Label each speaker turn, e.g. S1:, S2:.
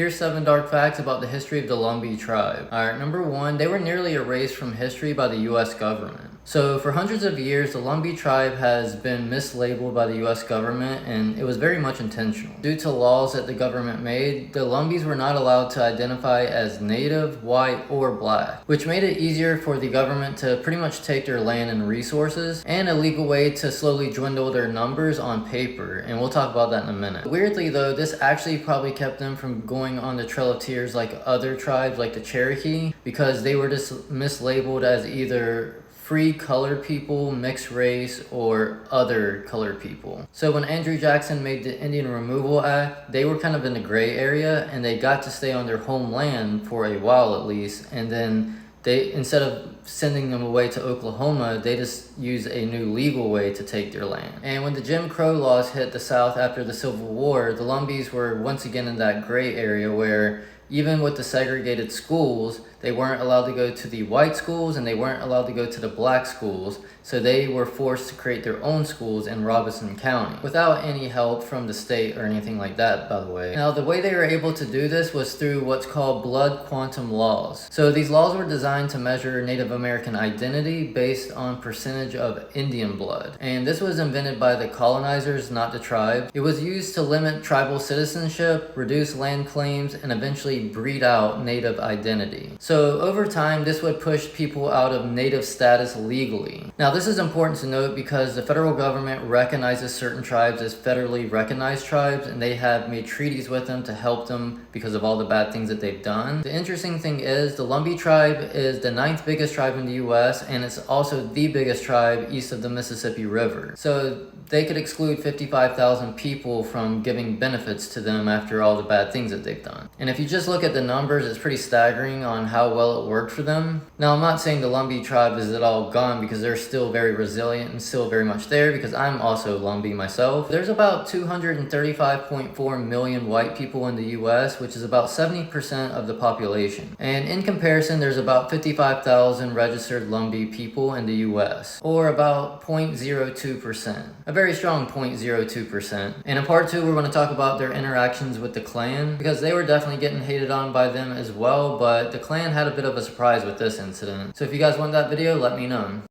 S1: Here's 7 dark facts about the history of the Lumbee tribe. Alright, number 1, they were nearly erased from history by the US government. So for hundreds of years, the Lumbee tribe has been mislabeled by the US government, and it was very much intentional. Due to laws that the government made, the Lumbees were not allowed to identify as native, white, or black, which made it easier for the government to pretty much take their land and resources, and a legal way to slowly dwindle their numbers on paper, and we'll talk about that in a minute. Weirdly though, this actually probably kept them from going on the Trail of Tears like other tribes like the Cherokee, because they were just mislabeled as either free colored people, mixed race, or other colored people. So when Andrew Jackson made the Indian Removal Act, they were kind of in the gray area, and they got to stay on their homeland for a while at least, and then they, instead of sending them away to Oklahoma, they just used a new legal way to take their land. And when the Jim Crow laws hit the South after the Civil War, the Lumbees were once again in that gray area where even with the segregated schools, they weren't allowed to go to the white schools and they weren't allowed to go to the black schools, so they were forced to create their own schools in Robeson County without any help from the state or anything like that, by the way. Now, the way they were able to do this was through what's called blood quantum laws. So these laws were designed to measure Native American identity based on percentage of Indian blood. And this was invented by the colonizers, not the tribe. It was used to limit tribal citizenship, reduce land claims, and eventually breed out Native identity. So over time, this would push people out of Native status legally. Now, this is important to note because the federal government recognizes certain tribes as federally recognized tribes, and they have made treaties with them to help them because of all the bad things that they've done. The interesting thing is the Lumbee tribe is the 9th biggest tribe in the US, and it's also the biggest tribe east of the Mississippi River. So they could exclude 55,000 people from giving benefits to them after all the bad things that they've done. And if you just look at the numbers, it's pretty staggering on how well it worked for them. Now, I'm not saying the Lumbee tribe is at all gone, because they're still very resilient and still very much there, because I'm also Lumbee myself. There's about 235.4 million white people in the US, which is about 70% of the population. And in comparison, there's about 55,000 registered Lumbee people in the US, or about 0.02%. A very strong 0.02%. And in part 2, we're going to talk about their interactions with the Klan, because they were definitely getting hated on by them as well, but the Klan had a bit of a surprise with this incident. So if you guys want that video, let me know.